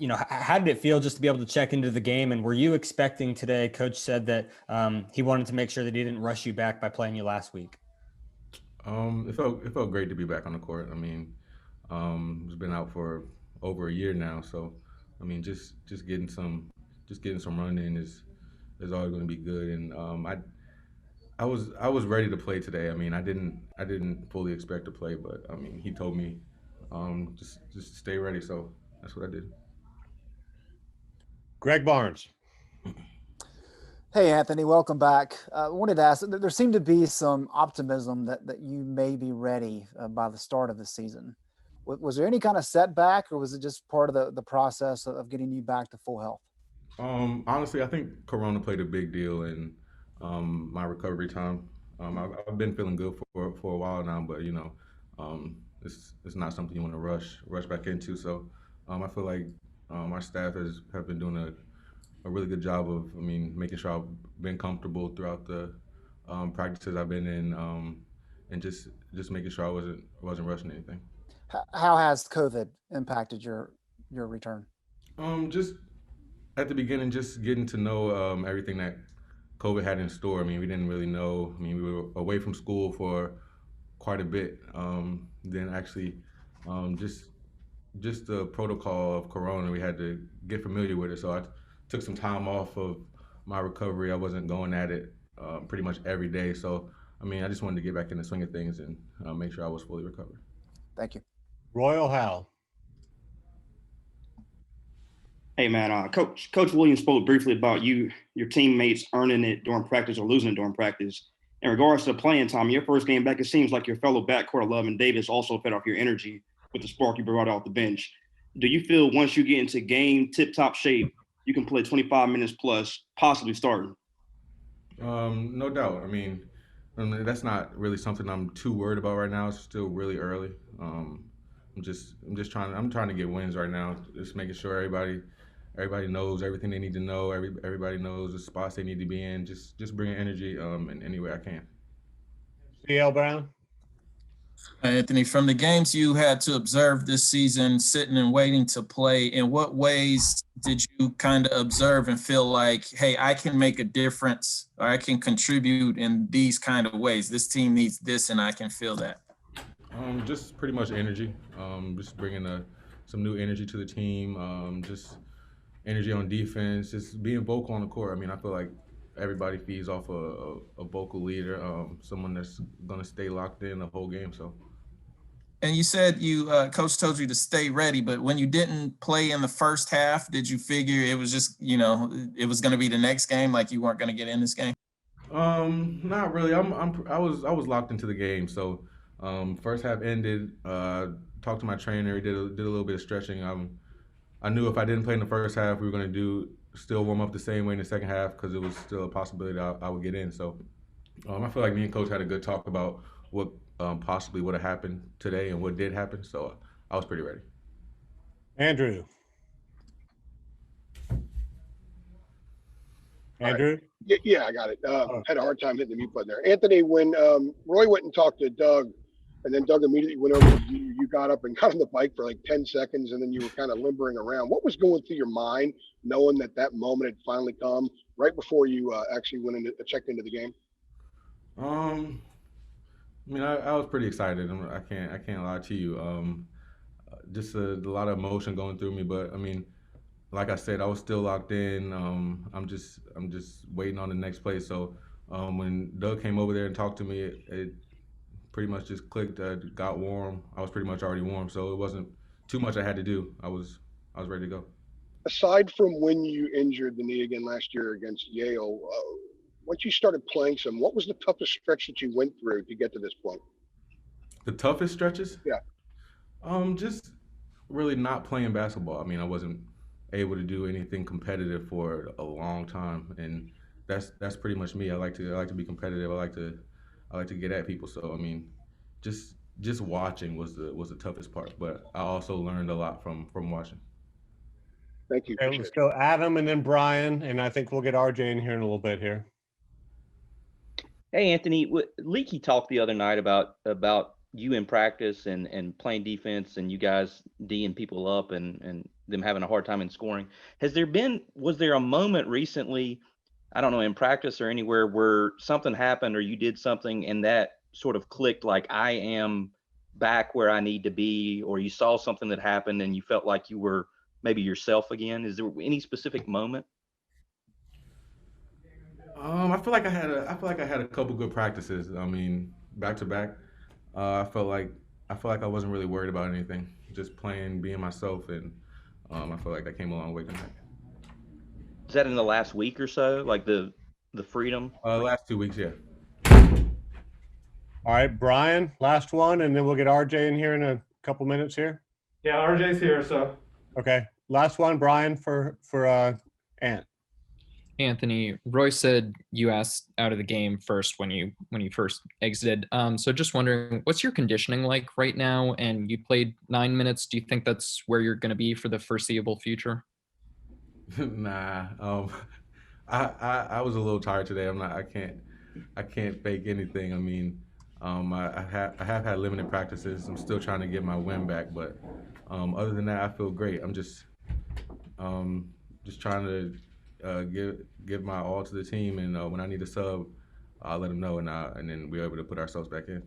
how did it feel just to be able to check into the game? And were you expecting today? Coach said that he wanted to make sure that he didn't rush you back by playing you last week. It felt great to be back on the court. I mean, it's been out for over a year now, so I mean, just getting some run in is always going to be good. And I was ready to play today. I mean, I didn't fully expect to play, but I mean, he told me just stay ready, so that's what I did. Greg Barnes. Hey, Anthony, welcome back. I wanted to ask, there seemed to be some optimism that you may be ready by the start of the season. Was there any kind of setback, or was it just part of the process of getting you back to full health? Honestly, I think Corona played a big deal in my recovery time. I've been feeling good for a while now, but it's not something you want to rush back into. So I feel like our staff have been doing a really good job of, I mean, making sure I've been comfortable throughout the practices I've been in, and just making sure I wasn't rushing anything. How has COVID impacted your return? Just at the beginning, just getting to know everything that COVID had in store. I mean, we didn't really know. I mean, we were away from school for quite a bit. Then actually, just the protocol of Corona, we had to get familiar with it. So I took some time off of my recovery. I wasn't going at it pretty much every day. So I mean, I just wanted to get back in the swing of things and make sure I was fully recovered. Thank you. Royal Howell. Hey man, Coach Williams spoke briefly about your teammates earning it during practice or losing it during practice. In regards to playing time, your first game back, it seems like your fellow backcourt Love and Davis also fed off your energy with the spark you brought off the bench. Do you feel once you get into game tip-top shape, you can play 25 minutes plus, possibly starting? No doubt. I mean, that's not really something I'm too worried about right now. It's still really early. I'm trying to get wins right now. Just making sure everybody knows everything they need to know. Everybody knows the spots they need to be in. Just bringing energy in any way I can. CL Brown. Anthony, from the games you had to observe this season, sitting and waiting to play, in what ways did you kind of observe and feel like, hey, I can make a difference, or I can contribute in these kind of ways? This team needs this, and I can feel that. Just pretty much energy. Just bringing some new energy to the team. Just energy on defense. Just being vocal on the court. I mean, I feel like everybody feeds off a vocal leader, someone that's gonna stay locked in the whole game. So. And you said coach told you to stay ready, but when you didn't play in the first half, did you figure it was just, it was going to be the next game, like you weren't going to get in this game? Not really. I was locked into the game. So, first half ended. Talked to my trainer. Did a little bit of stretching. I knew if I didn't play in the first half, we were going to still warm up the same way in the second half because it was still a possibility that I would get in. So, I feel like me and coach had a good talk about what possibly would have happened today and what did happen. So I was pretty ready. Andrew. Andrew? Right. Yeah, I got it. Had a hard time hitting the mute button there. Anthony, when Roy went and talked to Doug, and then Doug immediately went over to you, you got up and got on the bike for like 10 seconds, and then you were kind of limbering around. What was going through your mind, knowing that moment had finally come right before you actually checked into the game? I mean, I was pretty excited. I can't lie to you. Just a lot of emotion going through me, but I mean, like I said, I was still locked in. I'm just waiting on the next play. So when Doug came over there and talked to me, it pretty much just clicked. Got warm. I was pretty much already warm, so it wasn't too much I had to do. I was ready to go. Aside from when you injured the knee again last year against Yale, once you started playing some, what was the toughest stretch that you went through to get to this point? The toughest stretches? Yeah. Just really not playing basketball. I mean, I wasn't able to do anything competitive for a long time, and that's pretty much me. I like to be competitive. I like to get at people. So I mean, just watching was the toughest part, but I also learned a lot from watching. Thank you. Okay, let's go Adam and then Brian, and I think we'll get RJ in here in a little bit here. Hey, Anthony, Leaky talked the other night about you in practice and playing defense and you guys D'ing people up and them having a hard time in scoring. Was there a moment recently, I don't know, in practice or anywhere where something happened or you did something and that sort of clicked, like I am back where I need to be, or you saw something that happened and you felt like you were maybe yourself again? Is there any specific moment? I feel like I had a couple good practices. I mean, back to back. I felt like I wasn't really worried about anything. Just playing, being myself, and I feel like that came a long way tonight. Is that in the last week or so, like the freedom? Last 2 weeks, yeah. All right, Brian, last one, and then we'll get RJ in here in a couple minutes here. Yeah, RJ's here, so. Okay, last one, Brian, for Ant. Anthony, Roy said you asked out of the game first when you first exited. So just wondering, what's your conditioning like right now? And you played 9 minutes. Do you think that's where you're going to be for the foreseeable future? Nah. I was a little tired today. I can't fake anything. I mean, I have had limited practices. I'm still trying to get my win back, but other than that, I feel great. I'm just trying to give my all to the team, and when I need a sub, I'll let them know, and then we're able to put ourselves back in.